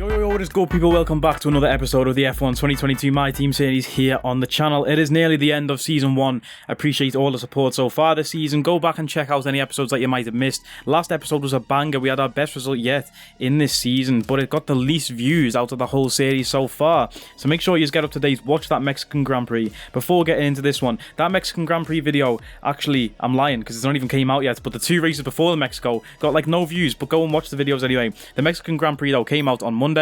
Yo, what is good, people? Welcome back to another episode of the F1 2022 My Team series here on the channel. It is nearly the end of Season 1. I appreciate all the support so far this season. Go back and check out any episodes that you might have missed. Last episode was a banger. We had our best result yet in this season, but it got the least views out of the whole series so far. So make sure you get up to date. Watch that Mexican Grand Prix. Before getting into this one, that Mexican Grand Prix video, actually, I'm lying because it's not even came out yet, but the two races before the Mexico got like no views, but go and watch the videos anyway. The Mexican Grand Prix, though, came out on Monday,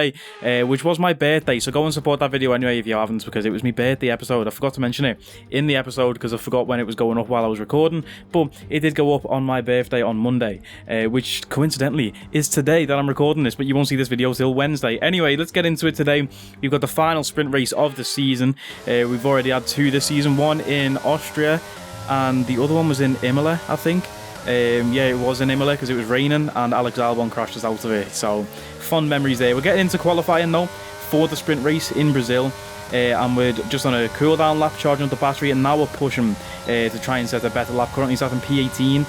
which was my birthday, so go and support that video anyway if you haven't, because it was my birthday episode. I forgot to mention it in the episode because I forgot when it was going up while I was recording, but it did go up on my birthday on Monday, which coincidentally is today that I'm recording this, but you won't see this video till Wednesday. Anyway, let's get into it today. We've got the final sprint race of the season. We've already had two this season, one in Austria and the other one was in Imola, I think. Yeah, it was in Imola because it was raining and Alex Albon crashed us out of it, so fond memories there. We're getting into qualifying now for the sprint race in Brazil, and we're just on a cool down lap, charging up the battery, and now we're pushing to try and set a better lap. Currently sat in P18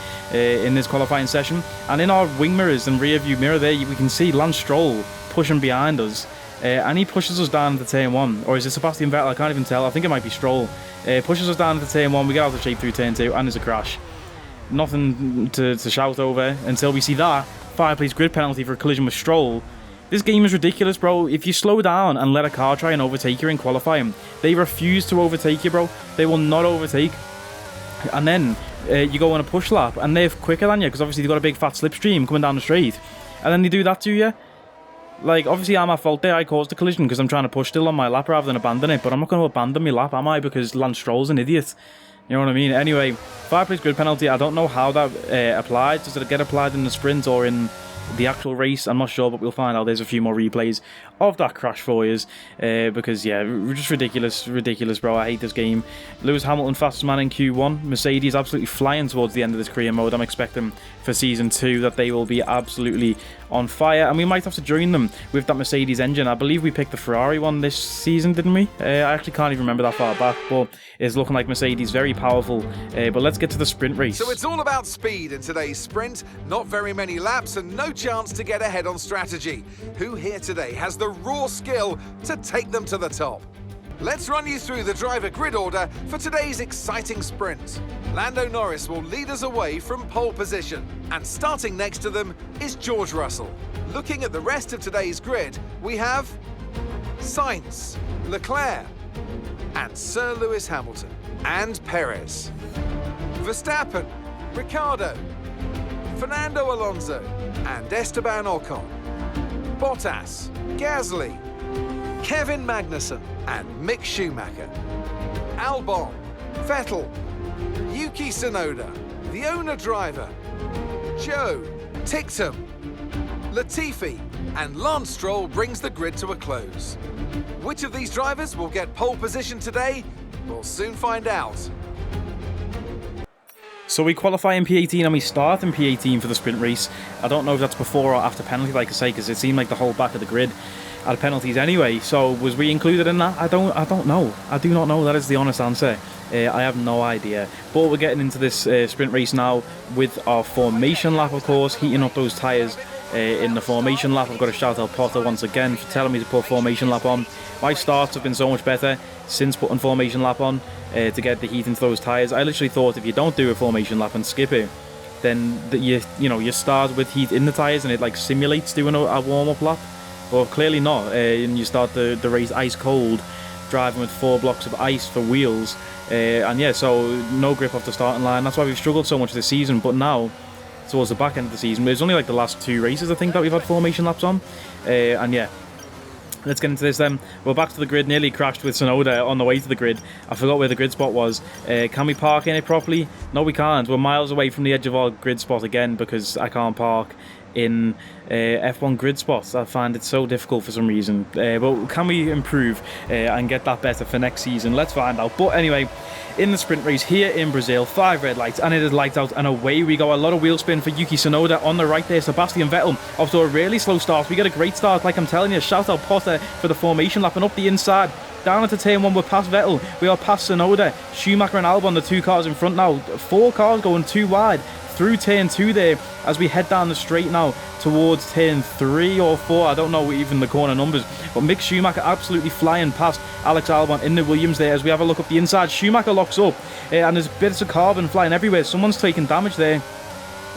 in this qualifying session, and in our wing mirrors and rear view mirror there we can see Lance Stroll pushing behind us, and he pushes us down to turn 1, or is it Sebastian Vettel? I can't even tell. I think it might be Stroll. Pushes us down to turn 1, we get out of shape through turn 2, and there's a crash. Nothing to shout over until we see that fireplace grid penalty for a collision with Stroll. This game is ridiculous, bro. If you slow down and let a car try and overtake you in qualifying, they refuse to overtake you, bro. They will not overtake. And then you go on a push lap and they're quicker than you because obviously they've got a big fat slipstream coming down the straight, and then they do that to you. Like, obviously I'm at fault there. I caused the collision because I'm trying to push still on my lap rather than abandon it, but I'm not going to abandon my lap, am I? Because Lance Stroll's an idiot. You know what I mean? Anyway, fireplace grid penalty, I don't know how that applied. Does it get applied in the sprint or in the actual race? I'm not sure, but we'll find out. There's a few more replays of that crash for you, because yeah, just ridiculous, bro. I hate this game. Lewis Hamilton, fastest man in Q1. Mercedes absolutely flying towards the end of this career mode. I'm expecting for Season 2 that they will be absolutely on fire, and we might have to join them with that Mercedes engine. I believe we picked the Ferrari one this season, didn't we? I actually can't even remember that far back, but it's looking like Mercedes very powerful. But let's get to the sprint race. So it's all about speed in today's sprint. Not very many laps and no chance to get ahead on strategy. Who here today has the raw skill to take them to the top? Let's run you through the driver grid order for today's exciting sprint. Lando Norris will lead us away from pole position, and starting next to them is George Russell. Looking at the rest of today's grid, we have Sainz, Leclerc, and Sir Lewis Hamilton, and Perez, Verstappen, Ricciardo, Fernando Alonso, and Esteban Ocon, Bottas, Gasly, Kevin Magnussen, and Mick Schumacher, Albon, Vettel, Yuki Tsunoda, the owner driver, Joe, Tictum, Latifi, and Lance Stroll brings the grid to a close. Which of these drivers will get pole position today? We'll soon find out. So we qualify in P18 and we start in P18 for the sprint race. I don't know if that's before or after penalty, like I say, because it seemed like the whole back of the grid had penalties anyway. So was we included in that? I don't know. I do not know. That is the honest answer. I have no idea. But we're getting into this sprint race now with our formation lap, of course, heating up those tyres in the formation lap. I've got to shout out Potter once again for telling me to put formation lap on. My starts have been so much better since putting formation lap on to get the heat into those tyres. I literally thought if you don't do a formation lap and skip it, then you start with heat in the tyres and it like simulates doing a warm-up lap. But clearly not, and you start the race ice cold, driving with 4 blocks of ice for wheels, and yeah, so no grip off the starting line. That's why we've struggled so much this season. But now, towards the back end of the season, it's only like the last 2 races I think that we've had formation laps on, and yeah. Let's get into this then. We're back to the grid, nearly crashed with Tsunoda on the way to the grid. I forgot where the grid spot was. Can we park in it properly? No, we can't. We're miles away from the edge of our grid spot again because I can't park in F1 grid spots. I find it so difficult for some reason. But can we improve and get that better for next season? Let's find out. But anyway, in the sprint race here in Brazil, 5 red lights and it is lights out and away we go. A lot of wheel spin for Yuki Tsunoda on the right there. Sebastian Vettel off to a really slow start. We get a great start, like I'm telling you. Shout out Potter for the formation lap, and up the inside Down into turn 1, we're past Vettel. We are past Tsunoda, Schumacher and Albon, the 2 cars in front now. 4 cars going too wide through turn 2 there as we head down the straight now towards turn 3 or 4. I don't know even the corner numbers. But Mick Schumacher absolutely flying past Alex Albon in the Williams there as we have a look up the inside. Schumacher locks up and there's bits of carbon flying everywhere. Someone's taking damage there.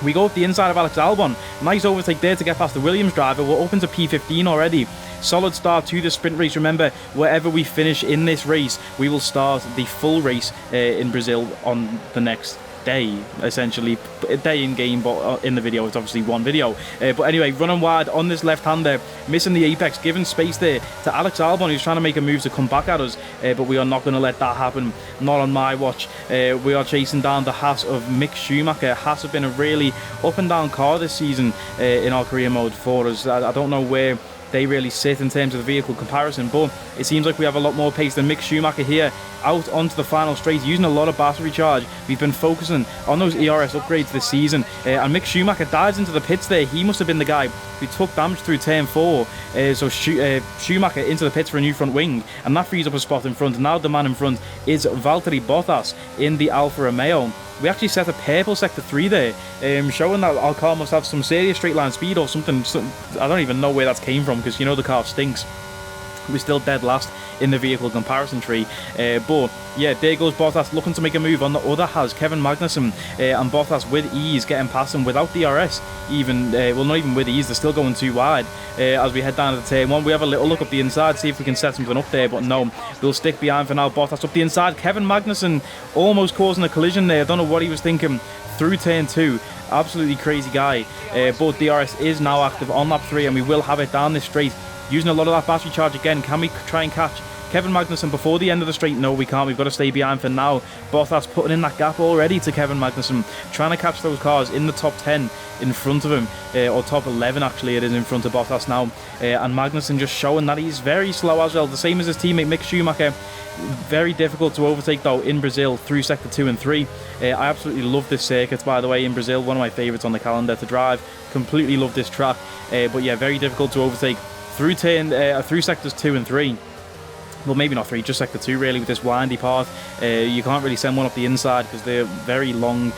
We go up the inside of Alex Albon. Nice overtake there to get past the Williams driver. We're up into P15 already. Solid start to the sprint race. Remember, wherever we finish in this race, we will start the full race in Brazil on the next day, essentially. A day in game, but in the video it's obviously one video. But anyway, running wide on this left hander, missing the apex, giving space there to Alex Albon, who's trying to make a move to come back at us, but we are not going to let that happen, not on my watch. We are chasing down the Haas of Mick Schumacher. Haas have been a really up and down car this season in our career mode for us. I don't know where they really sit in terms of the vehicle comparison, but it seems like we have a lot more pace than Mick Schumacher here out onto the final straight, using a lot of battery charge. We've been focusing on those ERS upgrades this season, and Mick Schumacher dives into the pits there. He must have been the guy who took damage through turn 4, so Schumacher into the pits for a new front wing, and that frees up a spot in front. Now the man in front is Valtteri Bottas in the Alfa Romeo. We actually set a purple sector 3 there, showing that our car must have some serious straight line speed or something. I don't even know where that came from, because you know the car stinks. We're still dead last in the vehicle comparison tree, but yeah, there goes Bottas looking to make a move on the other Haas, Kevin Magnussen, and Bottas with ease getting past him without DRS even, well, not even with ease, they're still going too wide. As we head down to turn 1, we have a little look up the inside, see if we can set something up there, but no, we'll stick behind for now. Bottas up the inside, Kevin Magnussen almost causing a collision there. I don't know what he was thinking through turn 2. Absolutely crazy guy, but DRS is now active on lap 3, and we will have it down this straight. Using a lot of that battery charge again. Can we try and catch Kevin Magnussen before the end of the straight? No, we can't. We've got to stay behind for now. Bottas putting in that gap already to Kevin Magnussen, trying to catch those cars in the top 10 in front of him, or top 11 actually it is in front of Bottas now, and Magnussen just showing that he's very slow as well, the same as his teammate Mick Schumacher. Very difficult to overtake though in Brazil through sector 2 and 3. I absolutely love this circuit, by the way, in Brazil, one of my favourites on the calendar to drive. Completely love this track, but yeah, very difficult to overtake through sectors 2 and 3. Well, maybe not 3, just sector 2 really, with this windy path. You can't really send one up the inside because they're very long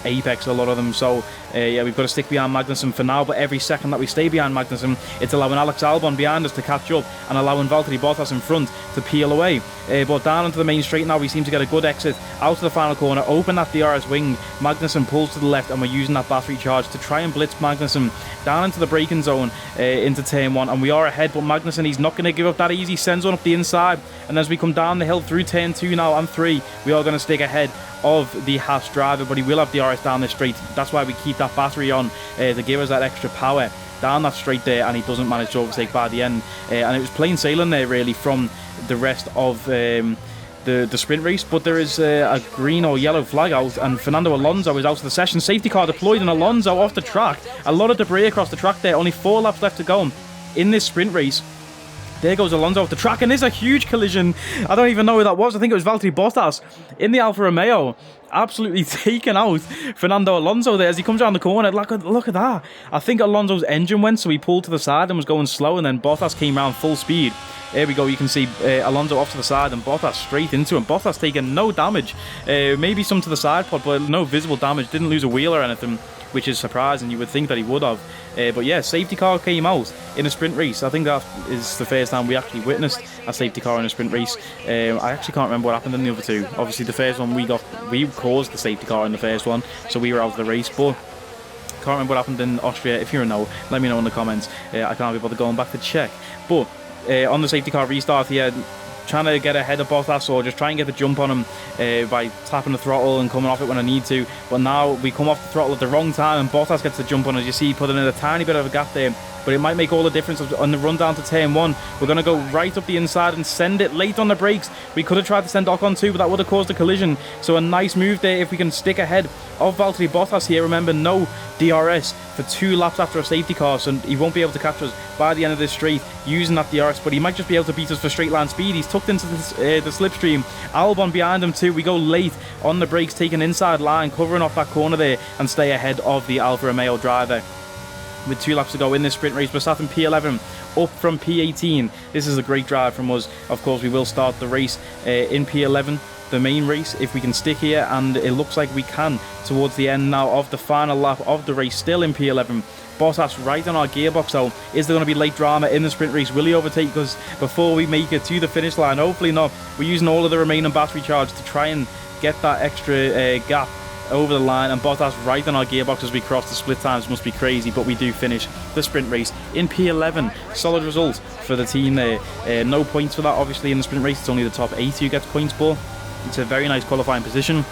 apex, a lot of them. So yeah, we've got to stick behind Magnussen for now, but every second that we stay behind Magnussen, it's allowing Alex Albon behind us to catch up and allowing Valtteri Bottas in front to peel away. But down into the main straight now, we seem to get a good exit out to the final corner, open that DRS wing. Magnussen pulls to the left, and we're using that battery charge to try and blitz Magnussen down into the braking zone into turn 1, and we are ahead, but Magnussen, he's not going to give up that easy, sends one up the inside, and as we come down the hill through turn 2 now and 3, we are going to stick ahead of the Haas driver, but he will have DRS down this straight. That's why we keep that battery on, to give us that extra power down that straight there, and he doesn't manage to overtake by the end, and it was plain sailing there really from the rest of the sprint race. But there is a green or yellow flag out, and Fernando Alonso is out of the session. Safety car deployed, and Alonso off the track. A lot of debris across the track there, only 4 laps left to go in this sprint race. There goes Alonso off the track, and there's a huge collision. I don't even know who that was. I think it was Valtteri Bottas in the Alfa Romeo, absolutely taken out Fernando Alonso there as he comes around the corner. Look at that. I think Alonso's engine went, so he pulled to the side and was going slow, and then Bottas came around full speed. There we go, you can see Alonso off to the side and Bottas straight into him. Bottas taking no damage, maybe some to the side pod, but no visible damage. Didn't lose a wheel or anything, which is surprising. You would think that he would have. But yeah, safety car came out in a sprint race. I think that is the first time we actually witnessed a safety car in a sprint race. I actually can't remember what happened in the other two. Obviously the first one we caused the safety car in the first one, so we were out of the race, but can't remember what happened in Austria. If you know, let me know in the comments. I can't be bothered going back to check. But on the safety car restart here, trying to get ahead of Bottas or just try and get the jump on him by tapping the throttle and coming off it when I need to. But now we come off the throttle at the wrong time, and Bottas gets the jump on, as you see, putting in a tiny bit of a gap there. But it might make all the difference on the run down to turn 1. We're going to go right up the inside and send it late on the brakes. We could have tried to send Ocon too, but that would have caused a collision. So a nice move there if we can stick ahead of Valtteri Bottas here. Remember, no DRS for 2 laps after a safety car, so he won't be able to catch us by the end of this straight using that DRS, but he might just be able to beat us for straight line speed. He's tucked into the slipstream. Albon behind him too. We go late on the brakes, taking inside line, covering off that corner there, and stay ahead of the Alfa Romeo driver. with 2 laps to go in this sprint race. Verstappen P11 up from P18. This is a great drive from us. Of course, we will start the race in P11, the main race, if we can stick here, and it looks like we can towards the end now of the final lap of the race, still in P11. Bottas right on our gearbox, though. Is there going to be late drama in the sprint race? Will he overtake us before we make it to the finish line? Hopefully not. We're using all of the remaining battery charge to try and get that extra gap over the line, and Bottas right on our gearbox as we cross. The split times must be crazy, but we do finish the sprint race in P11. Solid result for the team there. No points for that, obviously, in the sprint race. It's only the top 8 who gets points for. It's a very nice qualifying position.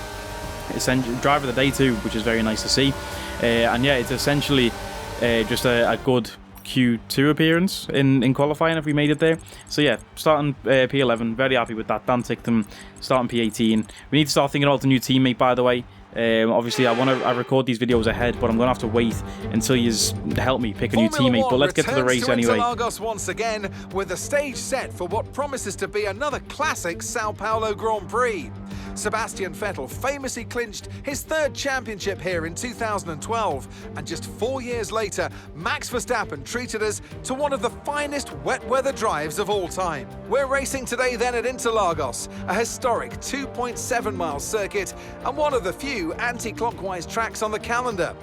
It's driver of the day too, which is very nice to see. And yeah, it's essentially just a good Q2 appearance in qualifying if we made it there. So yeah, starting P11, very happy with that. Dan ticked them, starting P18. We need to start thinking about the new teammate, by the way. Obviously, I record these videos ahead, but I'm going to have to wait until you help me pick a new teammate. But let's get to the race anyway. Interlagos once again, with the stage set for what promises to be another classic Sao Paulo Grand Prix. Sebastian Vettel famously clinched his 3rd championship here in 2012, and just 4 years later, Max Verstappen treated us to one of the finest wet weather drives of all time. We're racing today then at Interlagos, a historic 2.7-mile circuit and one of the few anti-clockwise tracks on the calendar.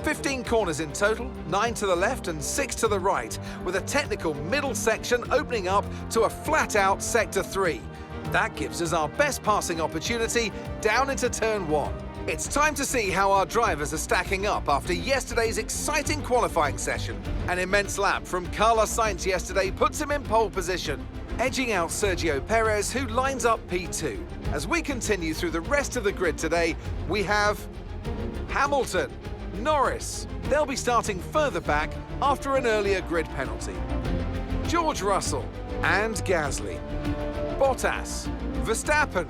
15 corners in total, 9 to the left and 6 to the right, with a technical middle section opening up to a flat-out Sector 3. That gives us our best passing opportunity down into Turn 1. It's time to see how our drivers are stacking up after yesterday's exciting qualifying session. An immense lap from Carlos Sainz yesterday puts him in pole position, edging out Sergio Perez, who lines up P2. As we continue through the rest of the grid today, we have Hamilton, Norris. They'll be starting further back after an earlier grid penalty. George Russell and Gasly. Bottas, Verstappen,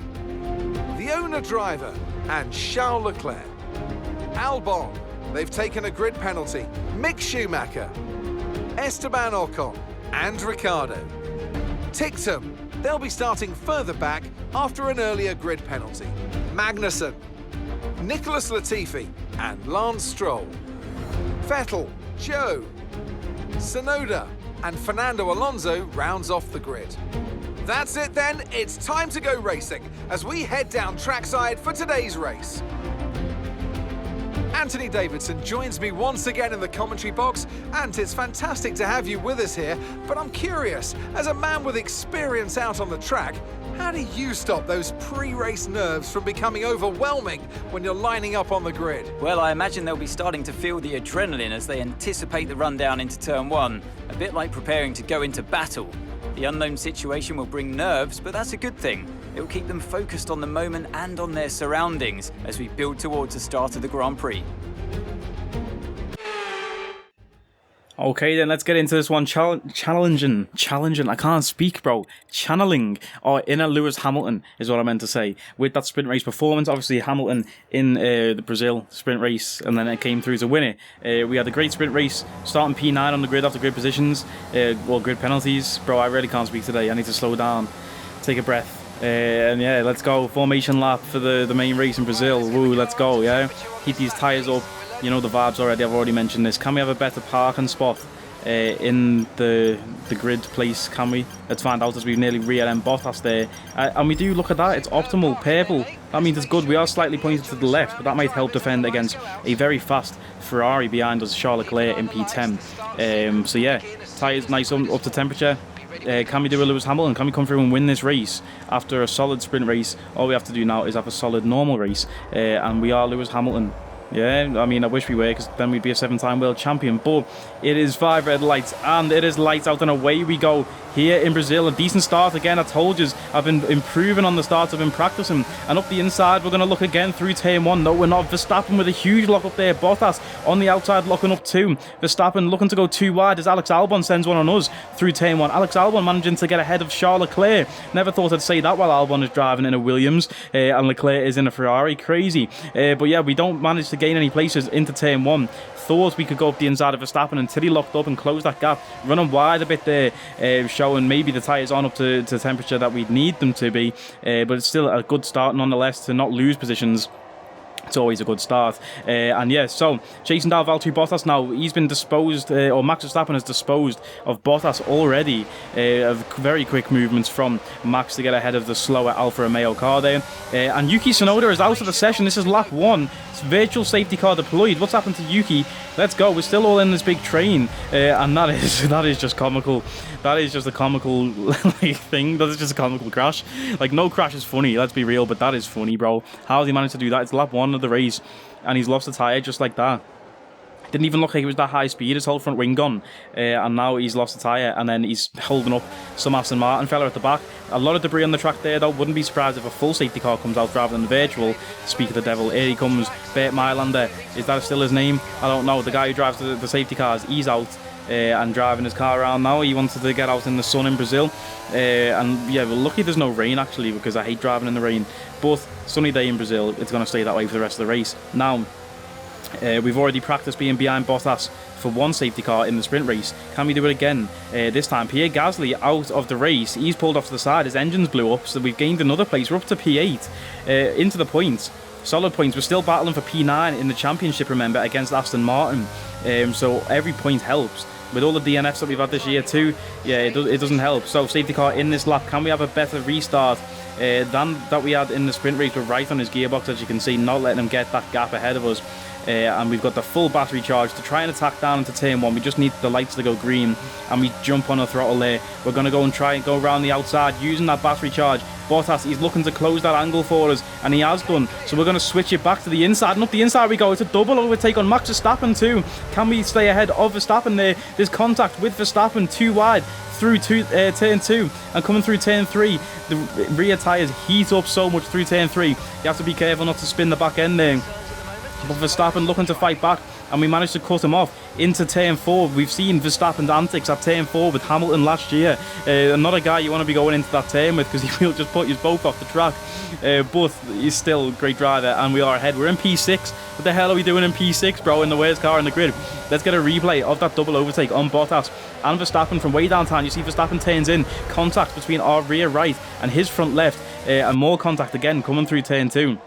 the owner driver, and Charles Leclerc. Albon, they've taken a grid penalty. Mick Schumacher, Esteban Ocon, and Ricciardo. Tictum, they'll be starting further back after an earlier grid penalty. Magnussen, Nicholas Latifi, and Lance Stroll. Vettel, Joe, Tsunoda, and Fernando Alonso rounds off the grid. That's it then, it's time to go racing as we head down trackside for today's race. Anthony Davidson joins me once again in the commentary box, and it's fantastic to have you with us here, but I'm curious, as a man with experience out on the track, how do you stop those pre-race nerves from becoming overwhelming when you're lining up on the grid? Well, I imagine they'll be starting to feel the adrenaline as they anticipate the run down into Turn 1, a bit like preparing to go into battle. The unknown situation will bring nerves, but that's a good thing. It will keep them focused on the moment and on their surroundings as we build towards the start of the Grand Prix. Okay, then let's get into this one. Challenging. I can't speak, bro. Channeling our inner Lewis Hamilton is what I meant to say. With that sprint race performance, obviously Hamilton in the Brazil sprint race, and then it came through to win it. We had a great sprint race, starting P9 on the grid after grid positions, grid penalties. Bro, I really can't speak today. I need to slow down, take a breath. And yeah, let's go. Formation lap for the main race in Brazil. Woo, let's go, yeah. Keep these tyres up. You know the vibes already, I've already mentioned this. Can we have a better parking spot in the grid place, can we? Let's find out as we've nearly rear-ended Bottas there. And we do look at that, it's optimal, purple. That means it's good. We are slightly pointed to the left, but that might help defend against a very fast Ferrari behind us, Charles Leclerc in P10. So yeah, tyres nice up to temperature. Can we do a Lewis Hamilton? Can we come through and win this race after a solid sprint race? All we have to do now is have a solid normal race. And we are Lewis Hamilton. Yeah, I mean, I wish we were, because then we'd be a 7-time world champion. But it is 5 red lights, and it is lights out, and away we go here in Brazil. A decent start again. I told you, I've been improving on the start. I've been practicing. And up the inside, we're going to look again through Turn 1. No, we're not. Verstappen with a huge lock up there. Bottas on the outside locking up 2. Verstappen looking to go too wide as Alex Albon sends one on us through Turn 1. Alex Albon managing to get ahead of Charles Leclerc. Never thought I'd say that while Albon is driving in a Williams and Leclerc is in a Ferrari. Crazy. But yeah, we don't manage to gain any places into Turn 1. Thought we could go up the inside of Verstappen until he locked up and closed that gap, running wide a bit there, showing maybe the tyres aren't up to temperature that we'd need them to be, but it's still a good start nonetheless to not lose positions. It's always a good start. And yeah, so chasing down Valtteri Bottas now. He's been disposed, or Max Verstappen has disposed of Bottas already. Of very quick movements from Max to get ahead of the slower Alfa Romeo car there. And Yuki Tsunoda is out of the session. This is lap 1. It's virtual safety car deployed. What's happened to Yuki? Let's go. We're still all in this big train. And that is just comical. That is just a comical like, thing. That is just a comical crash. Like, no crash is funny, let's be real, but that is funny, bro. How has he managed to do that? It's lap 1 of the race, and he's lost a tyre just like that. Didn't even look like it was that high speed, his whole front wing gone. And now he's lost a tyre, and then he's holding up some Aston Martin fella at the back. A lot of debris on the track there, though. Wouldn't be surprised if a full safety car comes out rather than the virtual. Speak of the devil, here he comes. Bert Mylander, is that still his name? I don't know. The guy who drives the safety cars, he's out. And driving his car around now. He wanted to get out in the sun in Brazil. And yeah, we're lucky there's no rain actually, because I hate driving in the rain. But sunny day in Brazil, it's going to stay that way for the rest of the race. Now, we've already practiced being behind Bottas for one safety car in the sprint race. Can we do it again? This time, Pierre Gasly out of the race. He's pulled off to the side. His engines blew up, so we've gained another place. We're up to P8 into the points. Solid points. We're still battling for P9 in the championship, remember, against Aston Martin. So every point helps. With all the DNFs that we've had this year too, yeah, it doesn't help. So safety car in this lap. Can we have a better restart than that we had in the sprint race? We're right on his gearbox, as you can see, not letting him get that gap ahead of us. And we've got the full battery charge to try and attack down into turn 1. We just need the lights to go green, and we jump on the throttle there. We're going to go and try and go around the outside using that battery charge. Bottas, he's looking to close that angle for us, and he has done. So we're going to switch it back to the inside, and up the inside we go. It's a double overtake on Max Verstappen too. Can we stay ahead of Verstappen there? There's contact with Verstappen too wide through turn 2, and coming through turn 3, the rear tyres heat up so much through turn 3. You have to be careful not to spin the back end there. But Verstappen looking to fight back, and we managed to cut him off into turn 4. We've seen Verstappen's antics at turn 4 with Hamilton last year. Not a guy you want to be going into that turn with, because he will just put you both off the track. But he's still a great driver, and we are ahead. We're in P6. What the hell are we doing in P6, bro, in the worst car in the grid? Let's get a replay of that double overtake on Bottas and Verstappen from way downtown. You see Verstappen turns in, contact between our rear right and his front left, and more contact again coming through turn 2.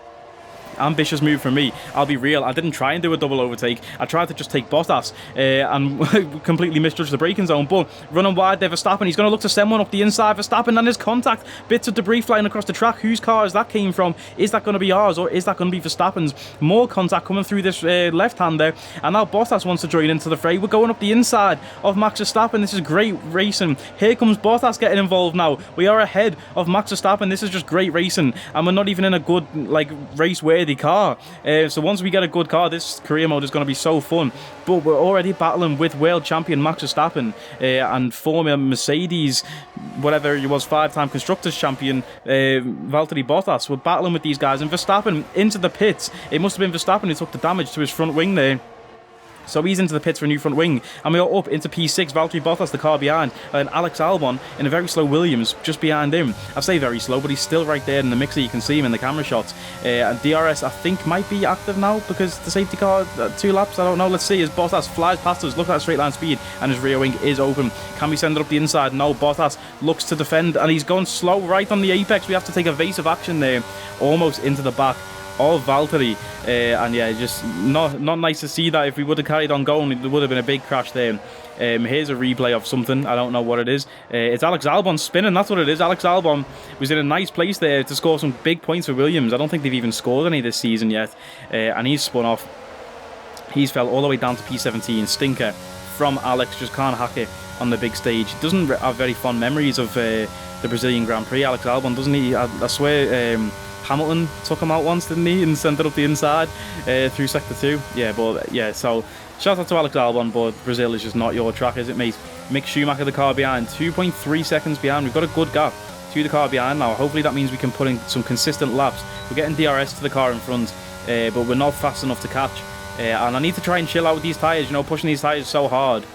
Ambitious move from me, I'll be real. I didn't try and do a double overtake. I tried to just take Bottas and completely misjudged the braking zone. But running wide there, Verstappen, he's going to look to send one up the inside. Verstappen and his contact, bits of debris flying across the track. Whose car is that came from? Is that going to be ours, or is that going to be Verstappen's? More contact coming through this left hand there, and now Bottas wants to join into the fray. We're going up the inside of Max Verstappen. This is great racing. Here comes Bottas getting involved now. We are ahead of Max Verstappen. This is just great racing, and we're not even in a good race worthy car. So once we get a good car, this career mode is going to be so fun. But we're already battling with world champion Max Verstappen and former Mercedes, whatever he was, 5-time constructors champion Valtteri Bottas. We're battling with these guys, and Verstappen into the pits. It must have been Verstappen who took the damage to his front wing there. So he's into the pits for a new front wing, and we are up into P6. Valtteri Bottas, the car behind, and Alex Albon in a very slow Williams just behind him. I say very slow, but he's still right there in the mixer. You can see him in the camera shots. And DRS, I think, might be active now because the safety car, 2 laps, I don't know. Let's see as Bottas flies past us. Look at that straight line speed, and his rear wing is open. Can we send it up the inside? No, Bottas looks to defend, and he's going slow right on the apex. We have to take evasive action there, almost into the back of Valtteri, and yeah, just not nice to see that. If we would have carried on going, there would have been a big crash there. Here's a replay of something, I don't know what it is. It's Alex Albon spinning, that's what it is. Alex Albon was in a nice place there to score some big points for Williams. I don't think they've even scored any this season yet, and he's spun off. He's fell all the way down to P17. Stinker from Alex, just can't hack it on the big stage. Doesn't have very fond memories of the Brazilian Grand Prix, Alex Albon, doesn't he? I swear Hamilton took him out once, didn't he, and sent it up the inside through sector 2. Yeah, but yeah, so shout out to Alex Albon, but Brazil is just not your track, is it, mate? Mick Schumacher, the car behind, 2.3 seconds behind. We've got a good gap to the car behind now. Hopefully that means we can put in some consistent laps. We're getting DRS to the car in front, but we're not fast enough to catch. And I need to try and chill out with these tyres, pushing these tyres so hard.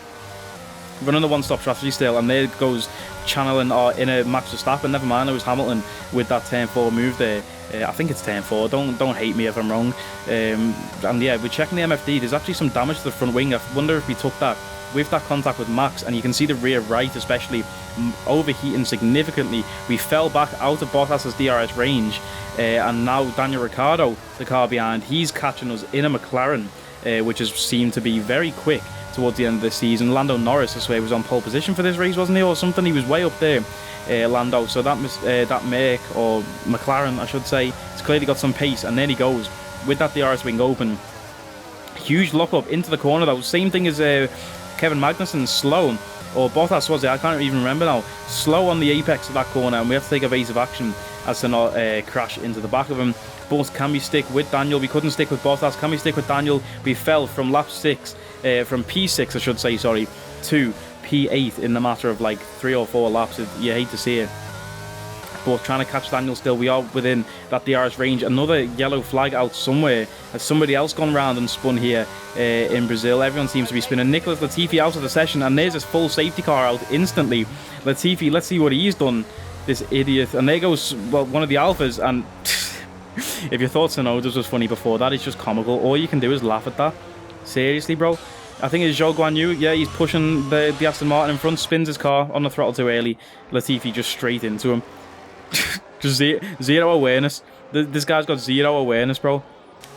Running the one-stop strategy still, and there goes channeling our inner Max Verstappen. Never mind, it was Hamilton with that turn 4 move there. I think it's turn 4. Don't hate me if I'm wrong. And yeah, we're checking the MFD. There's actually some damage to the front wing. I wonder if we took that with that contact with Max, and you can see the rear right especially overheating significantly. We fell back out of Bottas's DRS range, and now Daniel Ricciardo, the car behind, he's catching us in a McLaren, which has seemed to be very quick towards the end of the season. Lando Norris, I swear, was on pole position for this race, wasn't he, or something? He was way up there, Lando. So that Merc, or McLaren, I should say, it's clearly got some pace, and there he goes with that DRS wing open. Huge lock up into the corner though. Same thing as Kevin Magnussen, slow, or Bottas was it? I can't even remember now. Slow on the apex of that corner, and we have to take evasive action as to not crash into the back of him. But can we stick with Daniel? We couldn't stick with Bottas. Can we stick with Daniel? We fell from lap 6, from P6 I should say, sorry, to P8 in the matter of like 3 or 4 laps. You hate to see it. But trying to catch Daniel still, we are within that DRS range. Another yellow flag out somewhere. Has somebody else gone round and spun here in Brazil? Everyone seems to be spinning. Nicholas Latifi out of the session, and there's his full safety car out instantly. Latifi, let's see what he's done, this idiot. And there goes, well, one of the Alphas, and if you thought Tsunoda's was funny before, that is just comical. All you can do is laugh at that. Seriously, bro. I think it's Zhou Guan Yu. Yeah, he's pushing the Aston Martin in front, spins his car on the throttle too early. Latifi just straight into him. Just zero awareness. This guy's got zero awareness, bro.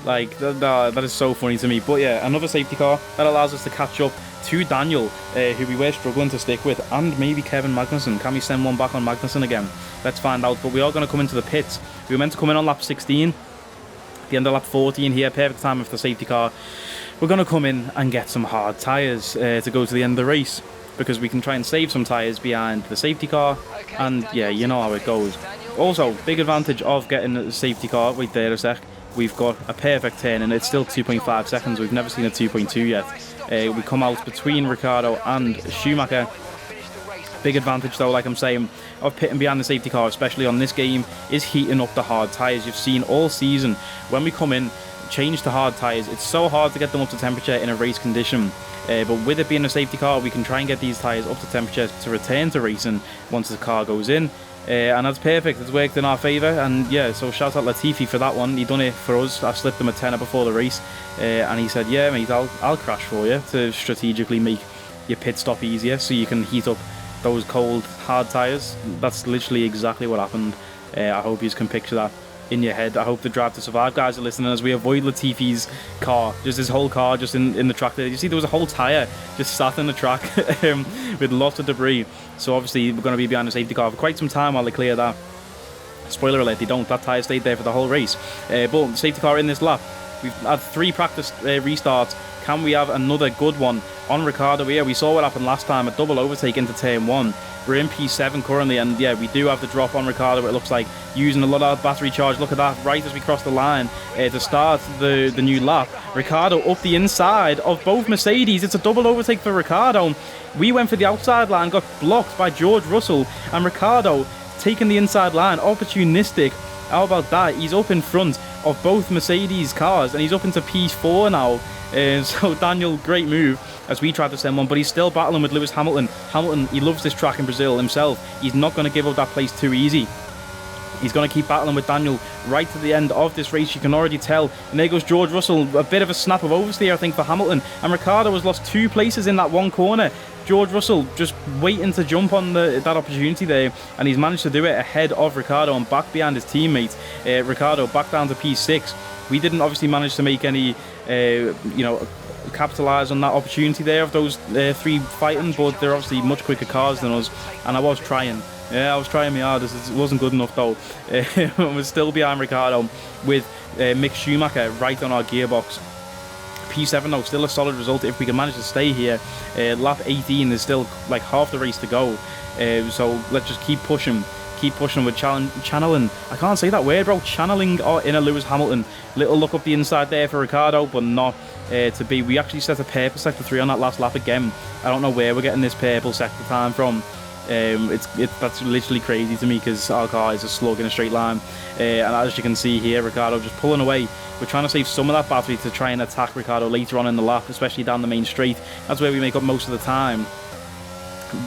Like, that is so funny to me. But yeah, another safety car that allows us to catch up to Daniel, who we were struggling to stick with, and maybe Kevin Magnussen. Can we send one back on Magnussen again? Let's find out. But we are going to come into the pits. We were meant to come in on lap 16. The end of lap 14 here, perfect time with the safety car. We're going to come in and get some hard tyres to go to the end of the race, because we can try and save some tyres behind the safety car, and yeah, you know how it goes. Also, big advantage of getting the safety car. Wait there a sec. We've got a perfect turn, and it's still 2.5 seconds. We've never seen a 2.2 yet. We come out between Ricciardo and Schumacher. Big advantage though, like I'm saying, of pitting behind the safety car, especially on this game, is heating up the hard tyres. You've seen all season, when we come in, change to hard tyres, it's so hard to get them up to temperature in a race condition. But with it being a safety car, we can try and get these tyres up to temperature to return to racing once the car goes in. And that's perfect. It's worked in our favour. And yeah, so shout out Latifi for that one. He done it for us. I slipped him a tenner before the race, and he said, "Yeah, mate, I'll crash for you to strategically make your pit stop easier, so you can heat up those cold hard tyres." That's literally exactly what happened. I hope you can picture that in your head. I hope the Drive to Survive guys are listening as we avoid Latifi's car, just his whole car just in the track there. You see there was a whole tyre just sat in the track with lots of debris. So obviously we're going to be behind the safety car for quite some time while they clear that. Spoiler alert, they don't. That tyre stayed there for the whole race. But the safety car in this lap, we've had 3 practice restarts. Can we have another good one on Ricciardo here? We saw what happened last time, a double overtake into turn 1. We're in P7 currently, and yeah, we do have the drop on Ricciardo, it looks like, using a lot of battery charge. Look at that, right as we cross the line to start the new lap. Ricciardo up the inside of both Mercedes. It's a double overtake for Ricciardo. We went for the outside line, got blocked by George Russell, and Ricciardo taking the inside line, opportunistic. How about that? He's up in front of both Mercedes cars, and he's up into P4 now. So Daniel, great move as we tried to send one, but he's still battling with Lewis Hamilton. Hamilton, he loves this track in Brazil himself. He's not going to give up that place too easy. He's going to keep battling with Daniel right to the end of this race. You can already tell. And there goes George Russell. A bit of a snap of oversteer, I think, for Hamilton. And Ricciardo has lost 2 places in that one corner. George Russell just waiting to jump on that opportunity there. And he's managed to do it ahead of Ricciardo and back behind his teammate. Ricciardo back down to P6. We didn't obviously manage to make any, capitalise on that opportunity there of those 3 fighting. But they're obviously much quicker cars than us. And I was trying. Yeah, I was trying my hardest. It wasn't good enough though. We're still behind Ricciardo with Mick Schumacher right on our gearbox. P7 though, still a solid result if we can manage to stay here. Lap 18 is still like half the race to go. So let's just keep pushing with channeling. I can't say that word, bro. Channeling our inner Lewis Hamilton. Little look up the inside there for Ricciardo, but not to be. We actually set a purple sector 3 on that last lap again. I don't know where we're getting this purple sector time from. That's literally crazy to me because our car is a slug in a straight line, and as you can see here, Ricciardo just pulling away. We're trying to save some of that battery to try and attack Ricciardo later on in the lap, especially down the main straight. That's where we make up most of the time,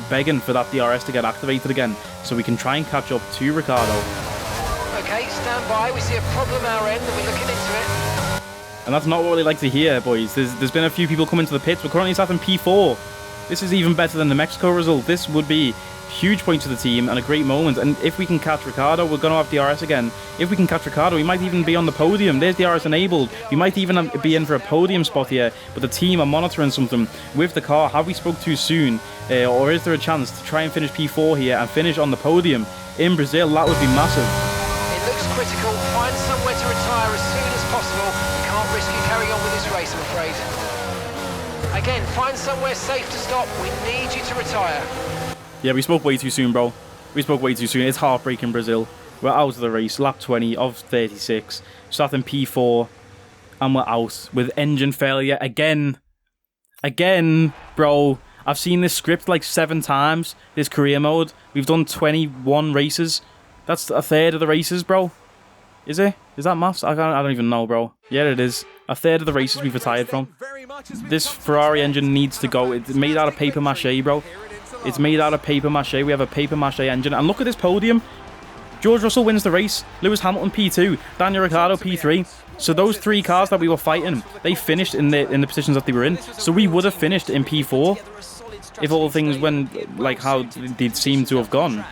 begging for that DRS to get activated again so we can try and catch up to Ricciardo. Okay, stand by, we see a problem our end and we're looking into it. And that's not what we like to hear, boys. There's been a few people coming to the pits. We're currently sat in P4. This is even better than the Mexico result. This would be Huge point to the team and a great moment. And if we can catch Ricciardo, we're going to have DRS again. If we can catch Ricciardo, we might even be on the podium. There's DRS enabled. We might even be in for a podium spot here. But the team are monitoring something with the car. Have we spoke too soon? Or is there a chance to try and finish P4 here and finish on the podium in Brazil? That would be massive. It looks critical. Find somewhere to retire as soon as possible. We can't risk you carrying on with this race, I'm afraid. Again, find somewhere safe to stop. We need you to retire. Yeah, we spoke way too soon, bro. We spoke way too soon. It's heartbreaking, Brazil. We're out of the race. Lap 20 of 36. Starting P4. And we're out with engine failure again. Again, bro. I've seen this script like 7 times. This career mode. We've done 21 races. That's a third of the races, bro. Is it? Is that maths? I don't even know, bro. Yeah, it is. A third of the races we've retired from. This Ferrari engine needs to go. It's made out of paper mache, bro. It's made out of paper mache. We have a paper mache engine. And look at this podium. George Russell wins the race. Lewis Hamilton P2. Daniel Ricciardo P3. So those 3 cars that we were fighting, they finished in the positions that they were in. So we would have finished in P4 if all things went like how they'd seem to have gone.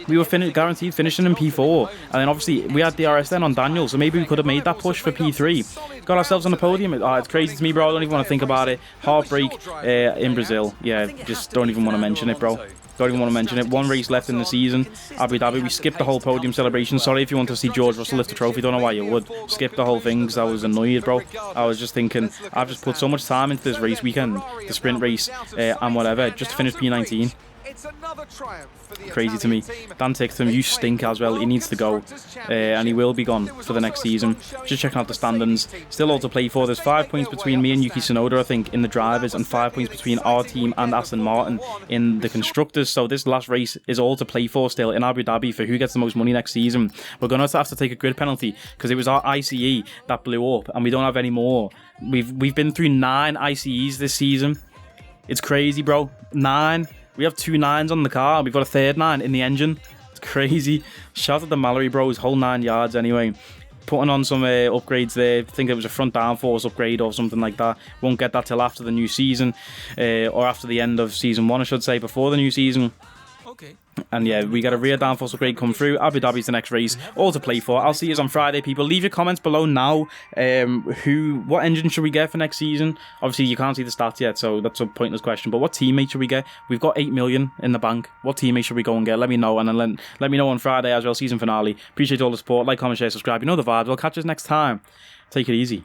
We were guaranteed finishing in P4. And then obviously we had DRS then on Daniel. So maybe we could have made that push for P3. Got ourselves on the podium. Oh, it's crazy to me, bro. I don't even want to think about it. Heartbreak in Brazil. Yeah, just don't even want to mention it, bro. Don't even want to mention it. 1 race left in the season. Abu Dhabi. We skipped the whole podium celebration. Sorry if you want to see George Russell lift the trophy. Don't know why you would. Skip the whole thing because I was annoyed, bro. I was just thinking, I've just put so much time into this race weekend, the sprint race, and whatever, just to finish P19. Crazy to me. Dan Tickton, you stink as well. He needs to go, and he will be gone for the next season. Just checking out the standings. Still all to play for. There's 5 points between me and Yuki Tsunoda, I think, in the drivers, and 5 points between our team and Aston Martin in the constructors. So this last race is all to play for still in Abu Dhabi for who gets the most money next season. We're going to have to take a grid penalty because it was our ICE that blew up, and we don't have any more. We've been through 9 ICEs this season. It's crazy, bro. 9. We have 2 9s on the car. We've got a third 9 in the engine. It's crazy. Shout out to Mallory, bro. His whole 9 yards anyway. Putting on some upgrades there. I think it was a front downforce upgrade or something like that. Won't get that till after the new season. Or after the end of season 1, I should say. Before the new season. Okay. And yeah, we got a rear downforce upgrade come through. Abu Dhabi's the next race. All to play for. I'll see you on Friday, people. Leave your comments below now. What engine should we get for next season? Obviously, you can't see the stats yet, so that's a pointless question. But what teammate should we get? We've got 8 million in the bank. What teammate should we go and get? Let me know. And then let me know on Friday as well, season finale. Appreciate all the support. Like, comment, share, subscribe. You know the vibes. I'll catch us next time. Take it easy.